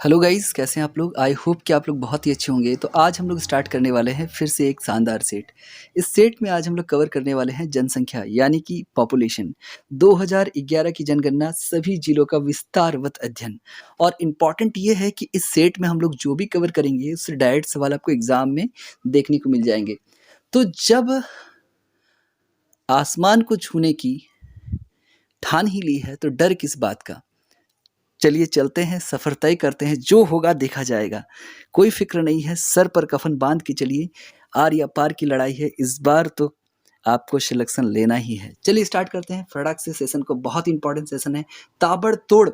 Hello guys, कैसे हैं आप लोग। आई होप कि आप लोग बहुत ही अच्छे होंगे। तो आज हम लोग स्टार्ट करने वाले हैं फिर से एक शानदार सेट। इस सेट में आज हम लोग कवर करने वाले हैं जनसंख्या यानी कि पॉपुलेशन 2011 की जनगणना, सभी जिलों का विस्तारवत अध्ययन। और इम्पॉर्टेंट ये है कि इस सेट में हम लोग जो भी कवर करेंगे उससे डायरेक्ट सवाल आपको एग्जाम में देखने को मिल जाएंगे। तो जब आसमान को छूने की ठान ही ली है तो डर किस बात का। चलिए चलते हैं, सफ़र तय करते हैं, जो होगा देखा जाएगा। कोई फ़िक्र नहीं है, सर पर कफ़न बाँध के चलिए, आर या पार की लड़ाई है, इस बार तो आपको सिलेक्शन लेना ही है। चलिए स्टार्ट करते हैं फटाक से सेशन को। बहुत ही इंपॉर्टेंट सेशन है, ताबड़तोड़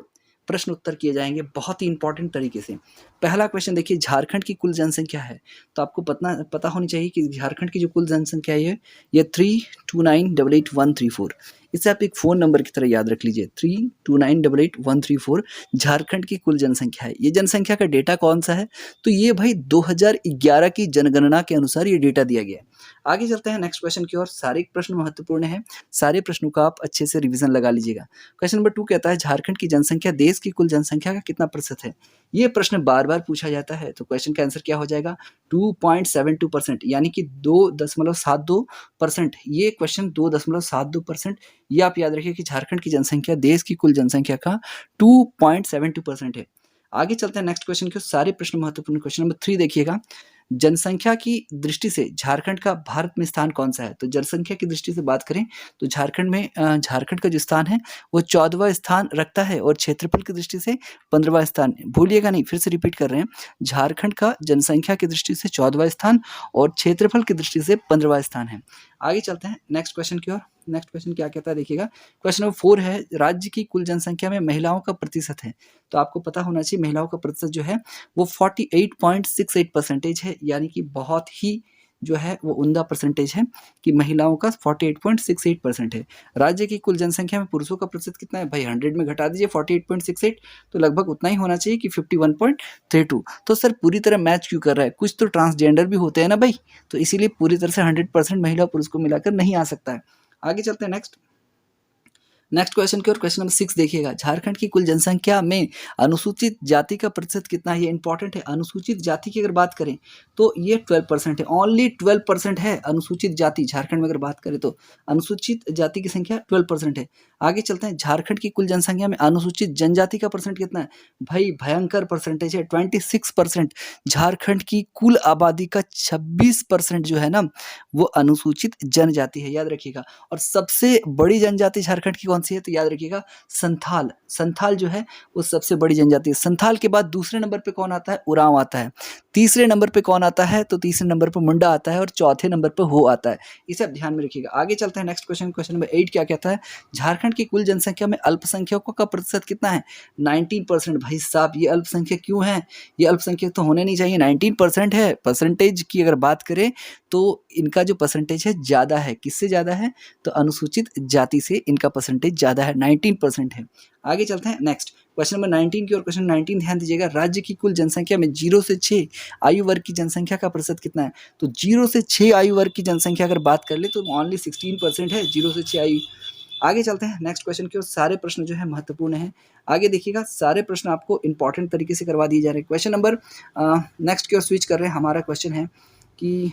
प्रश्न उत्तर किए जाएंगे बहुत ही इंपॉर्टेंट तरीके से। पहला क्वेश्चन देखिए, झारखंड की कुल जनसंख्या है, तो आपको पता होनी चाहिए कि झारखंड की जो कुल जनसंख्या है ये 32988134। इसे आप एक फ़ोन नंबर की तरह याद रख लीजिए, 32988134 झारखंड की कुल जनसंख्या है। ये जनसंख्या का डेटा कौन सा है, तो ये भाई 2011 की जनगणना के अनुसार ये डेटा दिया गया है। आगे चलते हैं नेक्स्ट क्वेश्चन की ओर। सारे प्रश्न महत्वपूर्ण हैं, सारे प्रश्नों का आप अच्छे से रिवीजन लगा लीजिएगा। क्वेश्चन नंबर 2 कहता है, झारखंड की जनसंख्या देश की कुल जनसंख्या का कितना प्रतिशत है। ये प्रश्न बार बार पूछा जाता है, तो क्वेश्चन का आंसर क्या हो जाएगा, 2.72%, यानी कि 2.72%। ये क्वेश्चन 2.72%, ये आप याद रखिए कि झारखंड की जनसंख्या देश की कुल जनसंख्या का 2.72% है। आगे चलते हैं नेक्स्ट क्वेश्चन के। सारे प्रश्न महत्वपूर्ण। क्वेश्चन नंबर 3 देखिएगा, जनसंख्या की दृष्टि से झारखंड का भारत में स्थान कौन सा है। तो जनसंख्या की दृष्टि से बात करें तो झारखंड का जो स्थान है वो 14वां स्थान रखता है, और क्षेत्रफल की दृष्टि से 15वां स्थान। भूलिएगा नहीं, फिर से रिपीट कर रहे हैं, झारखंड का जनसंख्या की दृष्टि से 14वां स्थान और क्षेत्रफल की दृष्टि से 15वां स्थान है। आगे चलते हैं नेक्स्ट क्वेश्चन की ओर। नेक्स्ट क्वेश्चन क्या कहता है देखिएगा, क्वेश्चन नंबर 4 है, राज्य की कुल जनसंख्या में महिलाओं का प्रतिशत है। तो आपको पता होना चाहिए महिलाओं का प्रतिशत जो है वो 48.68% है, यानी कि बहुत ही जो है वो उम्दा परसेंटेज है कि महिलाओं का 48.68% है। राज्य की कुल जनसंख्या में पुरुषों का प्रतिशत कितना है भाई, 100 में घटा दीजिए 48.68, तो लगभग उतना ही होना चाहिए कि 51.32। तो सर पूरी तरह मैच क्यों कर रहा है, कुछ तो ट्रांसजेंडर भी होते हैं ना भाई, तो इसीलिए पूरी तरह से 100% महिला पुरुष को मिलाकर नहीं आ सकता है। आगे चलते हैं नेक्स्ट क्वेश्चन की ओर। क्वेश्चन नंबर 6 देखिएगा, झारखंड की कुल जनसंख्या में अनुसूचित जाति का प्रतिशत कितना है। ये इंपॉर्टेंट है। अनुसूचित जाति की अगर बात करें तो ये 12% है, ओनली 12% है अनुसूचित जाति। झारखंड में अगर बात करें तो अनुसूचित जाति की संख्या 12% है। आगे चलते हैं, झारखंड की कुल जनसंख्या में अनुसूचित जनजाति का परसेंट कितना है। भाई भयंकर परसेंटेज है, 26%। झारखंड की कुल आबादी का 26% जो है ना वो अनुसूचित जनजाति है, याद रखिएगा। और सबसे बड़ी जनजाति झारखंड की कौन सी है, तो याद रखिएगा संथाल। संथाल जो है वो सबसे बड़ी जनजाति है। संथाल के बाद दूसरे नंबर पे कौन आता है, उरांव आता है। तीसरे नंबर पे कौन आता है, तो तीसरे नंबर पे मुंडा आता है, और चौथे नंबर पे हो आता है। इसे आप ध्यान में रखिएगा। आगे चलते हैं नेक्स्ट क्वेश्चन। क्वेश्चन नंबर 8 क्या कहता है, झारखंड की कुल जनसंख्या में अल्पसंख्यकों का प्रतिशत कितना है। 19%। भाई साहब ये अल्पसंख्यक क्यों है, ये अल्पसंख्यक तो होने नहीं चाहिए, 19% है। परसेंटेज की अगर बात करें तो इनका जो परसेंटेज है ज़्यादा है, किससे ज़्यादा है, तो अनुसूचित जाति से इनका परसेंटेज ज़्यादा है, 19% है। आगे चलते हैं नेक्स्ट क्वेश्चन नंबर 19 की ओर। क्वेश्चन 19 ध्यान दीजिएगा, राज्य की कुल जनसंख्या में 0 से 6 आयु वर्ग की जनसंख्या का प्रतिशत कितना है। तो 0 से 6 आयु वर्ग की जनसंख्या अगर बात कर ले तो ओनली 16% है, 0 से 6 आयु। आगे चलते हैं नेक्स्ट क्वेश्चन की ओर। सारे प्रश्न जो है महत्वपूर्ण हैं, आगे देखिएगा, सारे प्रश्न आपको इंपॉर्टेंट तरीके से करवा दिए जा रहे हैं। क्वेश्चन नंबर नेक्स्ट की ओर स्विच कर रहे हैं। हमारा क्वेश्चन है कि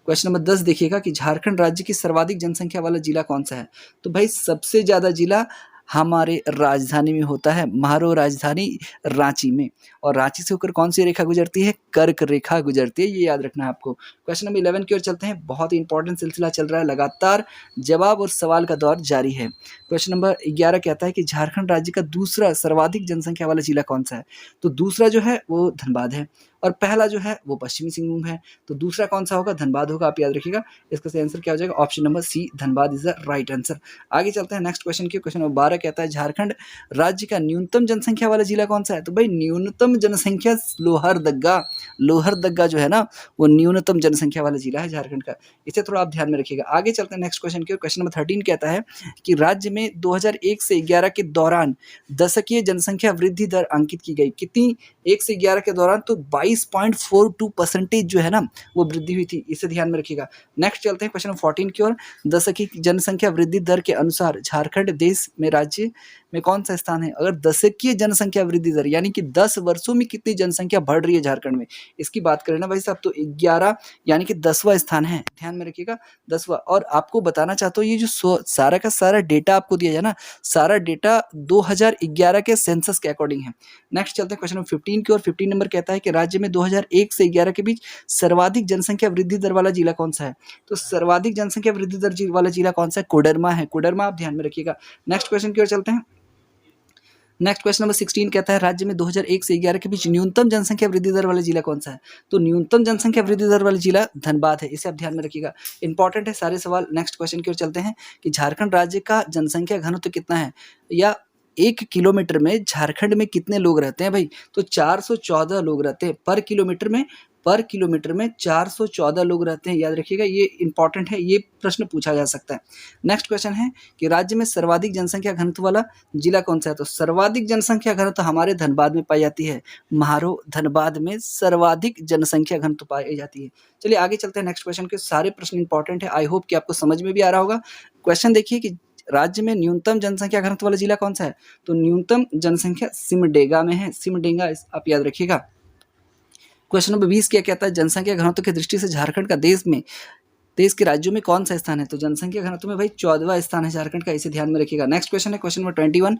क्वेश्चन नंबर 10 देखिएगा कि झारखंड राज्य की सर्वाधिक जनसंख्या वाला जिला कौन सा है। तो भाई सबसे ज़्यादा जिला हमारे राजधानी में होता है, महारो राजधानी रांची में, और रांची से होकर कौन सी रेखा गुजरती है, कर्क रेखा गुजरती है, ये याद रखना है आपको। क्वेश्चन नंबर 11 की ओर चलते हैं। बहुत ही इंपॉर्टेंट सिलसिला चल रहा है, लगातार जवाब और सवाल का दौर जारी है। क्वेश्चन नंबर 11 कहता है कि झारखंड राज्य का दूसरा सर्वाधिक जनसंख्या वाला जिला कौन सा है। तो दूसरा जो है वो धनबाद है, और पहला जो है वो पश्चिमी सिंहभूम है। तो दूसरा कौन सा होगा, धनबाद होगा, आप याद रखिएगा। इसका सही आंसर क्या हो जाएगा, option number C, Dhanbad is the right answer. आगे चलते हैं नेक्स्ट क्वेश्चन की। क्वेश्चन नंबर 12 कहता है, झारखंड राज्य का न्यूनतम जनसंख्या वाला जिला कौन सा है। तो भाई न्यूनतम जनसंख्या लोहरदग्गा जो है ना वो न्यूनतम जनसंख्या वाला जिला है झारखंड का, इसे थोड़ा आप ध्यान में रखिएगा। आगे चलते हैं नेक्स्ट क्वेश्चन की। क्वेश्चन नंबर 13 कहता है कि राज्य में 2001 से 11 के दौरान दशकीय जनसंख्या वृद्धि दर अंकित की गई। कितनी, 1 से 11 के दौरान तो 22.42% जो है ना वो वृद्धि हुई थी, इसे ध्यान में रखिएगा। नेक्स्ट चलते हैं क्वेश्चन नंबर 14 की ओर। दशक की जनसंख्या वृद्धि दर के अनुसार झारखंड देश में राज्य में कौन सा स्थान है? अगर दशकीय जनसंख्या वृद्धि दर यानी कि 10 वर्षों में कितनी जनसंख्या बढ़ रही है झारखंड में, इसकी बात करें ना भाई साहब, तो 11 यानी कि 10वां स्थान है, ध्यान में रखिएगा 10वां। और आपको बताना चाहता हूँ ये जो सारा का सारा डेटा आपको दिया है ना, सारा डेटा 2011 के सेंसस के अकॉर्डिंग है। नेक्स्ट चलते हैं क्वेश्चन नंबर 15 की ओर। 15 नंबर कहता है कि राज्य में 2001 से 11 के बीच सर्वाधिक जनसंख्या वृद्धि दर वाला जिला कौन सा है? तो सर्वाधिक जनसंख्या वृद्धि दर वाला जिला कौन सा है? कोडरमा है, कोडरमा आप ध्यान में रखिएगा। नेक्स्ट क्वेश्चन की ओर चलते हैं। नेक्स्ट क्वेश्चन नंबर 16 कहता है राज्य में 2001 से 11 के बीच न्यूनतम जनसंख्या वृद्धि दर वाला जिला कौन सा है? तो न्यूनतम जनसंख्या वृद्धि दर वाला जिला धनबाद है, इसे आप ध्यान में रखिएगा, इंपॉर्टेंट है सारे सवाल। नेक्स्ट क्वेश्चन की ओर चलते हैं कि झारखंड राज्य का जनसंख्या घनत्व कितना है, या 1 किलोमीटर में झारखंड में कितने लोग रहते हैं भाई? तो 414 लोग रहते हैं पर किलोमीटर में। 414 लोग रहते हैं, याद रखिएगा, ये इंपॉर्टेंट है, ये प्रश्न पूछा जा सकता है। नेक्स्ट क्वेश्चन है कि राज्य में सर्वाधिक जनसंख्या घनत्व वाला जिला कौन सा है? तो सर्वाधिक जनसंख्या घनत्व हमारे धनबाद में पाई जाती है, म्हारो धनबाद में सर्वाधिक जनसंख्या घनत्व पाई जाती है। चलिए आगे चलते हैं नेक्स्ट क्वेश्चन के, सारे प्रश्न इंपॉर्टेंट है, आई होप कि आपको समझ में भी आ रहा होगा। क्वेश्चन देखिए कि राज्य में न्यूनतम जनसंख्या घनत्व वाला जिला कौन सा है? तो न्यूनतम जनसंख्या सिमडेगा में है, सिमडेगा आप याद रखिएगा। क्वेश्चन नंबर 20 क्या कहता है? जनसंख्या घनत्व की दृष्टि से झारखंड का देश के राज्यों में कौन सा स्थान है? तो जनसंख्या घनत्व में भाई 14वां स्थान है झारखंड का, इसे ध्यान में रखिएगा। नेक्स्ट क्वेश्चन है क्वेश्चन नंबर 21,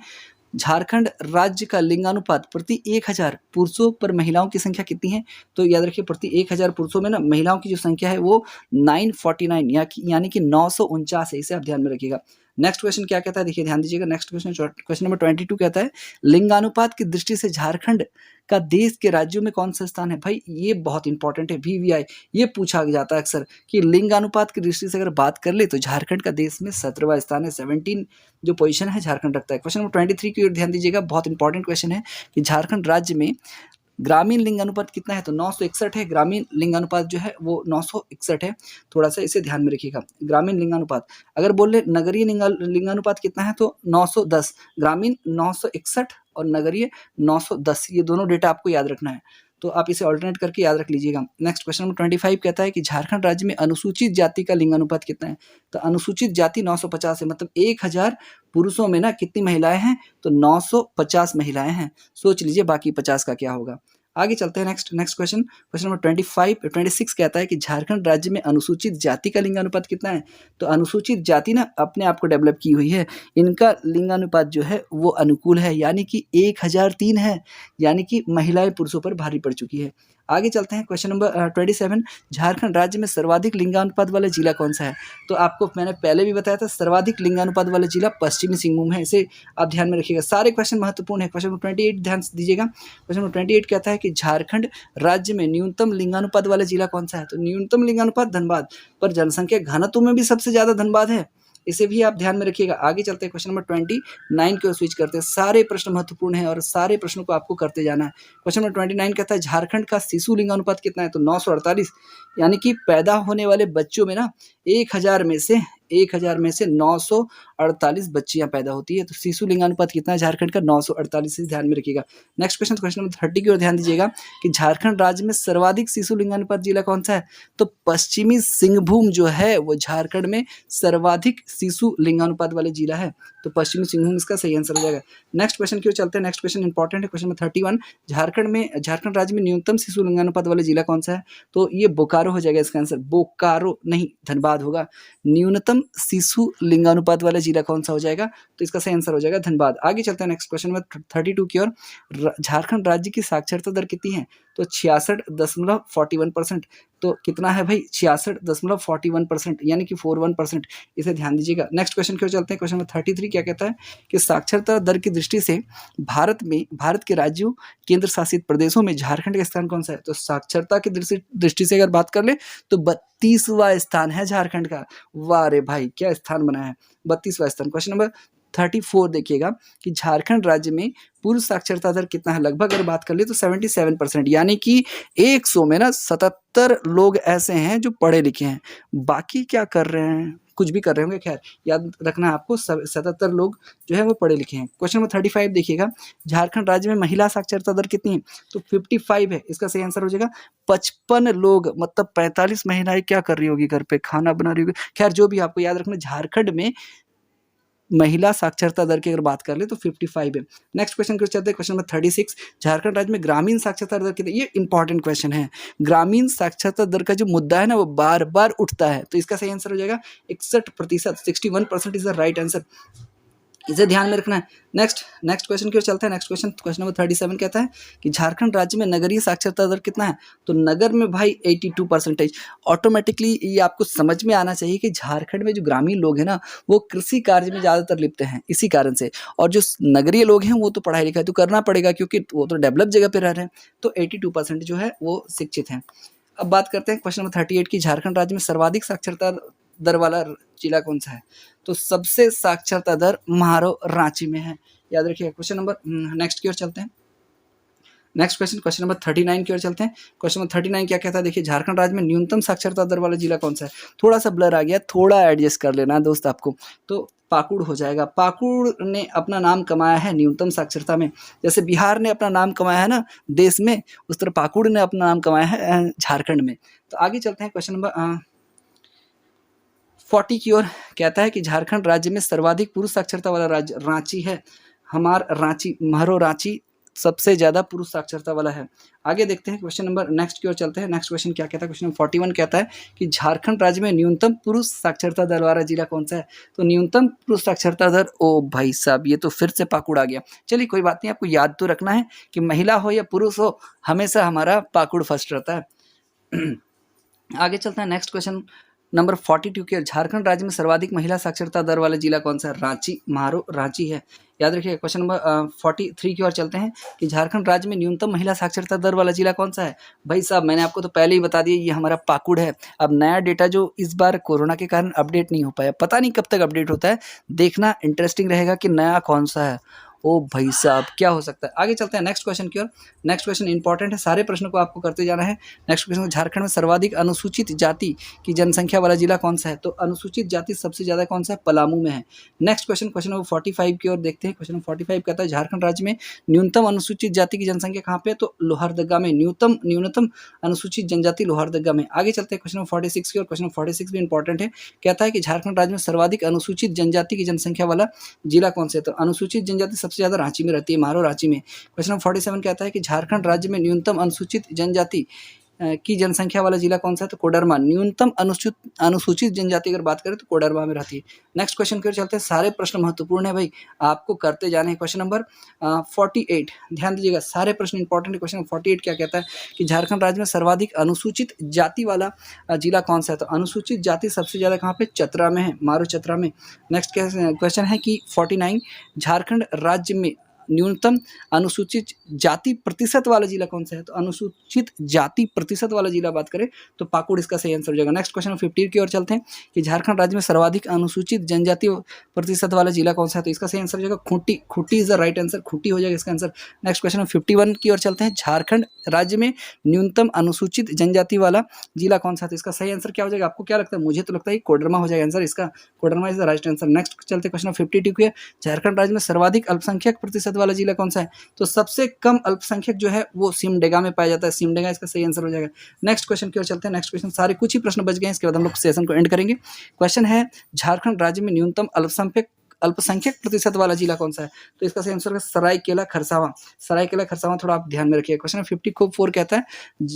झारखंड राज्य का लिंगानुपात प्रति 1000 पुरुषों पर महिलाओं की संख्या कितनी है? तो याद रखिए प्रति 1000 पुरुषों में ना महिलाओं की जो संख्या है वो 949 यानी कि 949 है, इसे आप ध्यान में रखिएगा। नेक्स्ट क्वेश्चन क्या कहता है, देखिए ध्यान दीजिएगा। नेक्स्ट क्वेश्चन नंबर 22 कहता है लिंगानुपात की दृष्टि से झारखंड का देश के राज्यों में कौन सा स्थान है? भाई ये बहुत इंपॉर्टेंट है, VVI ये पूछा जाता है अक्सर कि लिंगानुपात की दृष्टि से अगर बात कर ले तो झारखंड का देश में 17वां स्थान है, 17 जो पोजीशन है झारखंड रखता है। क्वेश्चन नंबर 23 की ओर ध्यान दीजिएगा, बहुत इंपॉर्टेंट क्वेश्चन है कि झारखंड राज्य में ग्रामीण लिंगानुपात कितना है? तो 961 है, ग्रामीण लिंगानुपात जो है वो 961 है, थोड़ा सा इसे ध्यान में रखिएगा। ग्रामीण लिंगानुपात अगर बोल ले नगरीय लिंगानुपात कितना है? तो 910, ग्रामीण 961 और नगरीय 910, ये दोनों डेटा आपको याद रखना है, तो आप इसे ऑल्टरनेट करके याद रख लीजिएगा। नेक्स्ट क्वेश्चन नंबर 25 कहता है कि झारखंड राज्य में अनुसूचित जाति का लिंगानुपात कितना है? तो अनुसूचित जाति 950 है, मतलब 1000 पुरुषों में ना कितनी महिलाएं हैं? तो 950 महिलाएं हैं। सोच लीजिए बाकी 50 का क्या होगा। आगे चलते हैं नेक्स्ट क्वेश्चन नंबर 26 कहता है कि झारखंड राज्य में अनुसूचित जाति का लिंगानुपात कितना है? तो अनुसूचित जाति ना अपने आप को डेवलप की हुई है, इनका लिंगानुपात जो है वो अनुकूल है, यानी कि 1003 है, यानी कि महिलाएं पुरुषों पर भारी पड़ चुकी है। आगे चलते हैं क्वेश्चन नंबर 27, झारखंड राज्य में सर्वाधिक लिंगानुपात वाला जिला कौन सा है? तो आपको मैंने पहले भी बताया था सर्वाधिक लिंगानुपात वाला जिला पश्चिमी सिंहभूम है, इसे आप ध्यान में रखिएगा, सारे क्वेश्चन महत्वपूर्ण है। क्वेश्चन नंबर 28 ध्यान दीजिएगा, क्वेश्चन नंबर 28 कहता है कि झारखंड राज्य में न्यूनतम लिंगानुपात वाला जिला कौन सा है? तो न्यूनतम लिंगानुपात धनबाद, पर जनसंख्या घनत्व में भी सबसे ज्यादा धनबाद है, इसे भी आप ध्यान में रखिएगा। आगे चलते हैं क्वेश्चन नंबर 29 की ओर स्विच करते हैं, सारे प्रश्न महत्वपूर्ण है और सारे प्रश्नों को आपको करते जाना है। क्वेश्चन नंबर 29 कहता है झारखंड का शिशु लिंगानुपात कितना है? तो 948, यानी कि पैदा होने वाले बच्चों में ना 1000 में से 948 बच्चियां पैदा होती है, तो शिशु लिंगानुपात कितना है झारखंड का? 948, से ध्यान में रखिएगा। नेक्स्ट क्वेश्चन नंबर 30 की ओर ध्यान दीजिएगा कि झारखंड राज्य में सर्वाधिक शिशु लिंगानुपात जिला कौन सा है? तो पश्चिमी सिंहभूम जो है वो झारखंड में सर्वाधिक शिशु लिंगानुपात वाले जिला है, तो पश्चिमी सिंहभूम इसका सही आंसर हो जाएगा। नेक्स्ट क्वेश्चन की ओर चलते हैं, नेक्स्ट क्वेश्चन इंपॉर्टेंट है, क्वेश्चन नंबर 31, झारखंड राज्य में न्यूनतम शिशु लिंगानुपात वाला जिला कौन सा है? तो ये बोकारो हो जाएगा इसका आंसर, बोकारो नहीं धनबाद होगा। न्यूनतम शिशु लिंगानुपात वाला जिला कौन सा हो जाएगा? तो इसका सही आंसर हो जाएगा धनबाद। आगे चलते हैं नेक्स्ट क्वेश्चन में 32 की ओर, झारखंड राज्य की साक्षरता दर कितनी है? तो 66.41%, तो कितना है भाई? 66.41%, यानी कि 41%, इसे ध्यान दीजिएगा। नेक्स्ट क्वेश्चन की ओर चलते हैं, क्वेश्चन नंबर 33 क्या कहता है कि साक्षरता दर की दृष्टि से भारत के राज्यों केंद्र शासित प्रदेशों में झारखंड का स्थान कौन सा है? तो साक्षरता की दृष्टि से अगर बात कर ले तो 32वां स्थान है झारखंड का। वाह रे भाई क्या स्थान बना है, 32वां स्थान। क्वेश्चन नंबर 34 देखिएगा कि झारखंड राज्य में पुरुष साक्षरता दर कितना है। लगभग अगर बात कर ले तो 77%, यानी कि 100 में ना 77 लोग ऐसे हैं जो पढ़े लिखे हैं। बाकी क्या कर रहे हैं, कुछ भी कर रहे होंगे। खैर याद रखना आपको 77 लोग जो है वो पढ़े लिखे हैं। क्वेश्चन नंबर 35 देखिएगा, झारखंड राज्य में महिला साक्षरता दर कितनी है, तो 55 है। इसका सही आंसर हो जाएगा 55 लोग, मतलब 45 महिलाएं क्या कर रही होगी, घर पे खाना बना रही होगी। खैर जो भी, आपको याद रखना झारखंड में महिला साक्षरता दर की अगर बात कर ले तो 55 है। नेक्स्ट क्वेश्चन को चलते हैं, क्वेश्चन नंबर 36, झारखंड राज्य में ग्रामीण साक्षरता दर कितनी। ये इंपॉर्टेंट क्वेश्चन है। ग्रामीण साक्षरता दर का जो मुद्दा है ना वो बार बार उठता है, तो इसका सही आंसर हो जाएगा 61%, 61% इज द राइट आंसर। इसे ध्यान में रखना है। नेक्स्ट क्वेश्चन की ओर चलते हैं। नेक्स्ट क्वेश्चन नंबर 37 कहता है कि झारखंड राज्य में नगरीय साक्षरता दर कितना है, तो नगर में भाई 82%। ऑटोमेटिकली ये आपको समझ में आना चाहिए कि झारखंड में जो ग्रामीण लोग हैं ना वो कृषि कार्य में ज़्यादातर लिप्त हैं, इसी कारण से। और जो नगरीय लोग हैं वो तो पढ़ाई लिखाई तो करना पड़ेगा क्योंकि वो तो डेवलप जगह पे रह रहे हैं, तो 82% जो है वो शिक्षित हैं। अब बात करते हैं क्वेश्चन नंबर 38 की, झारखंड राज्य में सर्वाधिक साक्षरता दर वाला जिला कौन सा है, तो सबसे साक्षरता दर म्हारो रांची में है, याद रखिए। क्वेश्चन नंबर नेक्स्ट की ओर चलते हैं। नेक्स्ट क्वेश्चन नंबर 39 की ओर चलते हैं। क्वेश्चन नंबर 39 क्या कहता है, देखिए झारखंड राज्य में न्यूनतम साक्षरता दर वाला जिला कौन सा है। थोड़ा सा ब्लर आ गया, थोड़ा एडजस्ट कर लेना दोस्त आपको, तो पाकुड़ हो जाएगा। पाकुड़ ने अपना नाम कमाया है न्यूनतम साक्षरता में, जैसे बिहार ने अपना नाम कमाया है ना देश में, उस तरह पाकुड़ ने अपना नाम कमाया है झारखंड में। तो आगे चलते हैं, क्वेश्चन नंबर 40 की ओर कहता है कि झारखंड राज्य में सर्वाधिक पुरुष साक्षरता वाला राज्य रांची है। हमारा रांची, म्हारो रांची सबसे ज्यादा पुरुष साक्षरता वाला है। आगे देखते हैं क्वेश्चन नंबर नेक्स्ट की ओर चलते हैं। नेक्स्ट क्वेश्चन क्या कहता है, क्वेश्चन नंबर 41 कहता है कि झारखंड राज्य में न्यूनतम पुरुष साक्षरता दर वाला जिला कौन सा है, तो न्यूनतम पुरुष साक्षरता दर, ओ भाई साहब ये तो फिर से पाकुड़ आ गया। चलिए कोई बात नहीं, आपको याद तो रखना है कि महिला हो या पुरुष हो हमेशा हमारा पाकुड़ फर्स्ट रहता है। आगे चलते हैं। नेक्स्ट क्वेश्चन नंबर 42 के, झारखंड राज्य में सर्वाधिक महिला साक्षरता दर वाला जिला कौन सा है, रांची, म्हारो रांची है, याद रखिए। क्वेश्चन नंबर 43 की ओर चलते हैं कि झारखंड राज्य में न्यूनतम महिला साक्षरता दर वाला जिला कौन सा है। भाई साहब मैंने आपको तो पहले ही बता दिया, ये हमारा पाकुड़ है। अब नया डेटा जो इस बार कोरोना के कारण अपडेट नहीं हो पाया, पता नहीं कब तक अपडेट होता है, देखना इंटरेस्टिंग रहेगा कि नया कौन सा है। ओ भाई साहब क्या हो सकता है। आगे चलते हैं नेक्स्ट क्वेश्चन की ओर। नेक्स्ट क्वेश्चन इंपॉर्टेंट है, सारे प्रश्नों को आपको करते जाना है। नेक्स्ट क्वेश्चन, झारखंड में सर्वाधिक अनुसूचित जाति की जनसंख्या वाला जिला कौन सा है, तो अनुसूचित जाति सबसे ज्यादा कौन सा है, पलामू में है। नेक्स्ट क्वेश्चन नंबर 45 की ओर देखते हैं। क्वेश्चन 45 कहता है झारखंड राज्य में न्यूनतम अनुसूचित जाति की जनसंख्या कहाँ पे है, तो लोहरदगा में, न्यूनतम अनुसूचित जनजाति लोहरदगा में। आगे चलते हैं क्वेश्चन नंबर 46 की ओर। क्वेश्चन 46 भी इंपॉर्टेंट है, कहता है कि झारखंड राज्य में सर्वाधिक अनुसूचित जनजाति की जनसंख्या वाला जिला कौन सा है, तो अनुसूचित जनजाति सबसे ज्यादा रांची में रहती है, म्हारो रांची में। क्वेश्चन नंबर 47 कहता है कि झारखंड राज्य में न्यूनतम अनुसूचित जनजाति की जनसंख्या वाला जिला कौन सा है, तो कोडरमा, न्यूनतम अनुसूचित जनजाति अगर बात करें तो कोडरमा में रहती है। नेक्स्ट क्वेश्चन की ओर चलते हैं, सारे प्रश्न महत्वपूर्ण है भाई, आपको करते जाने हैं। क्वेश्चन नंबर 48 ध्यान दीजिएगा, सारे प्रश्न इंपॉर्टेंट है। क्वेश्चन नंबर 48 क्या कहता है कि झारखंड राज्य में सर्वाधिक अनुसूचित जाति वाला जिला कौन सा है, तो अनुसूचित जाति सबसे ज्यादा कहाँ पे, चतरा में है, मारो चतरा में। नेक्स्ट क्वेश्चन है कि 49, झारखंड राज्य में न्यूनतम अनुसूचित जाति प्रतिशत वाला जिला कौन सा है, तो अनुसूचित जाति प्रतिशत वाला जिला बात करें तो पाकुड़ इसका सही आंसर हो जाएगा। नेक्स्ट क्वेश्चन 50 की ओर चलते हैं कि झारखंड राज्य में सर्वाधिक अनुसूचित जनजाति प्रतिशत वाला जिला कौन सा है, तो इसका सही आंसर हो जाएगा Khunti, Khunti is the right answer, Khunti हो जाएगा इसका आंसर। नेक्स्ट क्वेश्चन 51 की ओर चलते हैं, झारखंड राज्य में न्यूनतम अनुसूचित जनजाति वाला जिला कौन सा है, तो इसका सही आंसर क्या हो जाएगा, आपको क्या लगता है, मुझे तो लगता है कोडरमा हो जाएगा आंसर इसका, Koderma is the right answer. Next चलते क्वेश्चन 52 की, झारखंड राज्य में सर्वाधिक अल्पसंख्यक प्रतिशत वाला जिला कौन सा है, तो सबसे कम अल्पसंख्यक जो है वो सिमडेगा में पाया जाता है, सिमडेगा इसका सही आंसर हो जाएगा। नेक्स्ट क्वेश्चन की ओर चलते हैं। नेक्स्ट क्वेश्चन, सारे कुछ ही प्रश्न बच गए हैं, इसके बाद हम लोग सेशन को एंड करेंगे। क्वेश्चन है झारखंड राज्य में न्यूनतम अल्पसंख्यक प्रतिशत वाला जिला कौन सा है, तो इसका सही आंसर है सरायकेला खरसावां, सरायकेला खरसावां, थोड़ा आप ध्यान में रखिए। क्वेश्चन 54 कहता है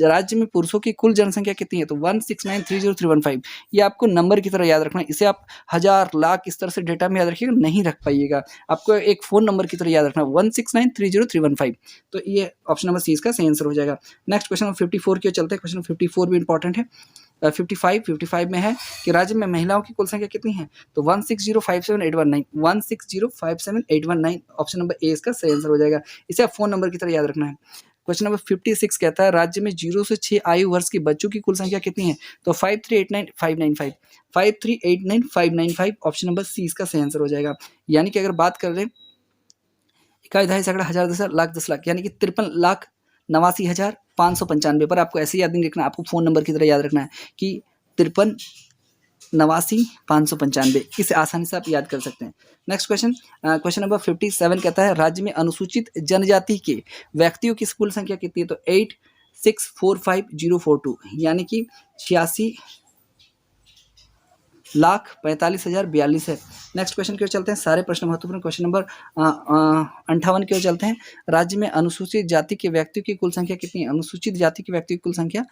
राज्य में पुरुषों की कुल जनसंख्या कितनी है, तो 16930,315। ये आपको नंबर की तरह याद रखना है, इसे आप हजार लाख इस तरह से डेटा में याद रखिएगा, नहीं रख पाइएगा, आपको एक फोन नंबर की तरह याद रखना है 16930,315, तो ये ऑप्शन नंबर सी इसका सही आंसर हो जाएगा। नेक्स्ट क्वेश्चन 54 की चलते हैं। क्वेश्चन 54 भी इंपॉर्टेंट है। 55 में है कि राज्य में महिलाओं की कुल संख्या कितनी है, तो 16057,819, 16057,819, ऑप्शन नंबर ए इसका सही आंसर हो जाएगा, इसे आप फोन नंबर की तरह याद रखना है। क्वेश्चन नंबर 56 कहता है राज्य में 0 से 6 आयु वर्ष के बच्चों की कुल संख्या कितनी है? तो 5389595 5389595 ऑप्शन नंबर सी इसका सही आंसर हो जाएगा। यानी कि अगर बात कर रहे इकाई, दहाई, सैकड़ा, हजार, दस, लाख, 10 लाख, यानी कि 53,89,595 पर आपको ऐसे याद नहीं रखना, आपको फोन नंबर की तरह याद रखना है कि 53,89,595, इसे आसानी से आप याद कर सकते हैं। नेक्स्ट क्वेश्चन, क्वेश्चन नंबर 57 कहता है राज्य में अनुसूचित जनजाति के व्यक्तियों की कुल संख्या कितनी है? तो 8645,042, यानी कि 86,45,042 है। नेक्स्ट क्वेश्चन की ओर चलते हैं, सारे प्रश्न महत्वपूर्ण। क्वेश्चन नंबर 58 की ओर चलते हैं, राज्य में अनुसूचित जाति के व्यक्तियों की कुल संख्या कितनी है? अनुसूचित जाति के व्यक्तियों की कुल संख्या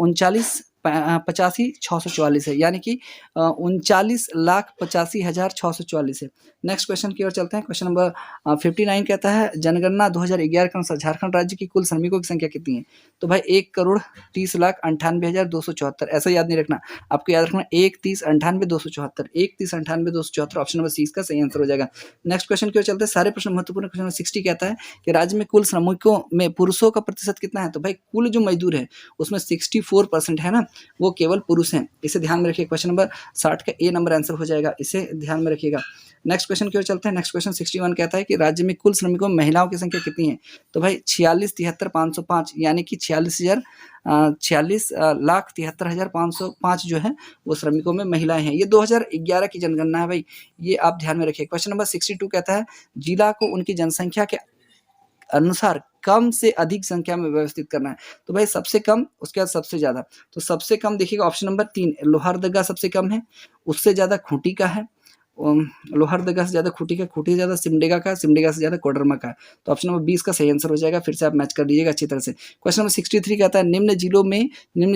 39,85,644 है, यानी कि 39,85,644 है। नेक्स्ट क्वेश्चन की ओर चलते हैं, क्वेश्चन नंबर 59 कहता है जनगणना 2011 के अनुसार झारखंड राज्य की कुल श्रमिकों की संख्या कितनी है? तो भाई 1,30,98,274, ऐसा याद नहीं रखना, आपको याद रखना 1,30,98,274, 1,30,98,274 ऑप्शन नंबर सी इसका सही आंसर हो जाएगा। नेक्स्ट क्वेश्चन की ओर चलते हैं, सारे प्रश्न महत्वपूर्ण। क्वेश्चन नंबर 60 कहता है कि राज्य में कुल श्रमिकों में पुरुषों का प्रतिशत कितना है? तो भाई कुल जो मजदूर है उसमें 64% है ना, वो केवल पुरुष हैं, इसे ध्यान में रखिए। क्वेश्चन नंबर 60 का ए नंबर आंसर हो जाएगा, इसे ध्यान में रखिएगा। नेक्स्ट क्वेश्चन की ओर चलते हैं, नेक्स्ट क्वेश्चन 61 कहता है कि राज्य में कुल श्रमिकों में महिलाओं की संख्या कितनी है? तो भाई 46,73,505, यानी कि 46,73,505 जो है वो श्रमिकों में महिलाएं हैं। ये 2011 की जनगणना है भाई, ये आप ध्यान में रखिए। क्वेश्चन नंबर 62 कहता है जिला को उनकी जनसंख्या के अनुसार कम से अधिक संख्या में व्यवस्थित करना है। तो भाई सबसे कम, उसके बाद सबसे ज्यादा, तो सबसे कम देखिएगा ऑप्शन नंबर 3 लोहरदगा सबसे कम है, उससे ज्यादा खूंटी का है, लोहरदगा से ज्यादा खूंटी का, खूंटी से ज्यादा सिमडेगा का, सिमडेगा से ज्यादा कोडरमा का, तो ऑप्शन नंबर 20 का सही आंसर हो जाएगा। फिर से आप मैच कर लीजिएगा अच्छी तरह से। क्वेश्चन नंबर 63 कहता है निम्न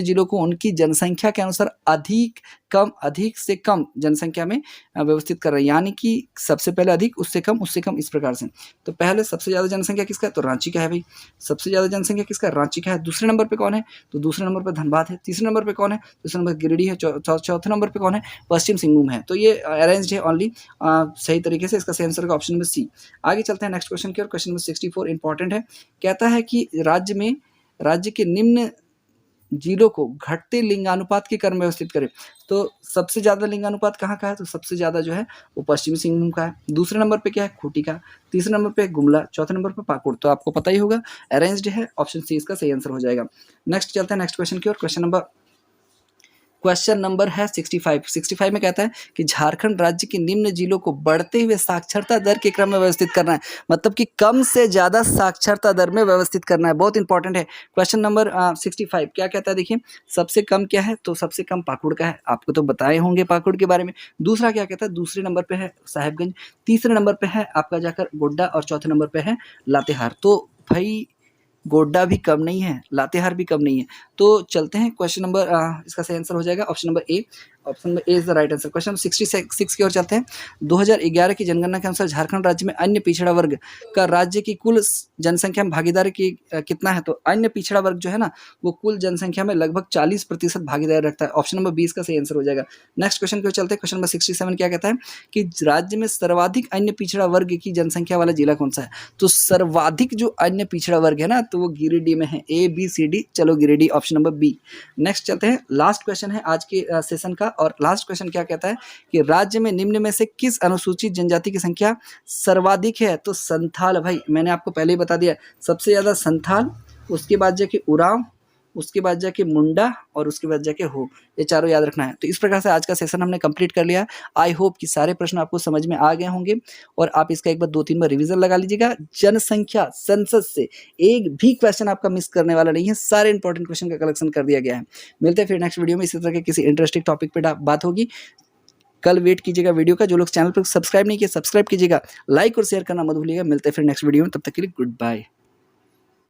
जिलों को उनकी जनसंख्या के अनुसार अधिक से कम जनसंख्या में व्यवस्थित कर रहे हैं, यानी कि सबसे पहले अधिक, उससे कम, इस प्रकार से। तो पहले सबसे ज्यादा जनसंख्या किसका है? तो रांची का है भाई, सबसे ज्यादा जनसंख्या किसका? रांची का है। दूसरे नंबर पे कौन है? तो दूसरे नंबर पे धनबाद है। तीसरे नंबर पे कौन है? दूसरे नंबर गिरिडीह है। चौथे नंबर पे कौन है? पश्चिम सिंहभूम है। तो ये अरेंज्ड है ऑनली सही तरीके से, इसका सही आंसर का ऑप्शन नंबर सी। आगे चलते हैं नेक्स्ट क्वेश्चन की ओर। क्वेश्चन नंबर 64 इंपॉर्टेंट है, कहता है कि राज्य के निम्न जिलों को घटते लिंगानुपात के क्रम में व्यवस्थित करें। तो सबसे ज्यादा लिंगानुपात कहाँ का है? तो सबसे ज्यादा जो है वो पश्चिमी सिंहभूम का है। दूसरे नंबर पे क्या है? खूंटी का। तीसरे नंबर पे गुमला, चौथे नंबर पे पाकुड़। तो आपको पता ही होगा अरेंज्ड है, ऑप्शन सी इसका सही आंसर हो जाएगा। नेक्स्ट चलते हैं नेक्स्ट क्वेश्चन की ओर। क्वेश्चन नंबर है 65 में कहता है कि झारखंड राज्य के निम्न जिलों को बढ़ते हुए साक्षरता दर के क्रम में व्यवस्थित करना है, मतलब कि कम से ज्यादा साक्षरता दर में व्यवस्थित करना है, बहुत इंपॉर्टेंट है। क्वेश्चन नंबर 65 क्या कहता है? देखिए सबसे कम क्या है? तो सबसे कम पाकुड़ का है, आपको तो बताए होंगे पाकुड़ के बारे में। दूसरा क्या कहता है? दूसरे नंबर पे है साहेबगंज, तीसरे नंबर पे है आपका जाकर गोड्डा, और चौथे नंबर पे है लातेहार। तो भाई गोड्डा भी कम नहीं है, लातेहार भी कम नहीं है। तो चलते हैं क्वेश्चन नंबर इसका सही आंसर हो जाएगा option number A. Option number A is the right answer. Question number 66 की ओर चलते हैं। 2011 की जनगणना के अनुसार झारखंड राज्य में अन्य पिछड़ा वर्ग का राज्य की कुल जनसंख्या में भागीदारी की कितना है? तो अन्य पिछड़ा वर्ग जो है ना वो कुल जनसंख्या में लगभग 40% भागीदारी रखता है। ऑप्शन नंबर 20 का सही आंसर हो जाएगा। नेक्स्ट क्वेश्चन की ओर चलते हैं। क्वेश्चन नंबर 67 क्या कहता है कि राज्य में सर्वाधिक अन्य पिछड़ा वर्ग की जनसंख्या वाला जिला कौन सा है? तो सर्वाधिक जो अन्य पिछड़ा वर्ग है ना तो वो गिरिडीह में है, ABCD, चलो Giridih, option number B. Next चलते हैं, लास्ट क्वेश्चन है आज के सेशन का, और लास्ट क्वेश्चन क्या कहता है कि राज्य में निम्न में से किस अनुसूचित जनजाति की संख्या सर्वाधिक है? तो संथाल। भाई मैंने आपको पहले ही बता दिया, सबसे ज्यादा संथाल, उसके बाद जाके उरांव, उसके बाद जाके मुंडा, और उसके बाद जाके हो, ये चारों याद रखना है। तो इस प्रकार से आज का सेशन हमने कंप्लीट कर लिया। आई होप कि सारे प्रश्न आपको समझ में आ गए होंगे, और आप इसका एक बार 2-3 बार रिवीजन लगा लीजिएगा। जनसंख्या सेंसस से एक भी क्वेश्चन आपका मिस करने वाला नहीं है, सारे इंपॉर्टेंट क्वेश्चन का कलेक्शन कर दिया गया है। मिलते हैं फिर नेक्स्ट वीडियो में, इसी तरह के किसी इंटरेस्टिंग टॉपिक पे बात होगी। कल वेट कीजिएगा वीडियो का। जो लोग चैनल पर सब्सक्राइब नहीं किया सब्सक्राइब कीजिएगा, लाइक और शेयर करना मत भूलिएगा। मिलते हैं फिर नेक्स्ट वीडियो में, तब तक के लिए गुड बाय।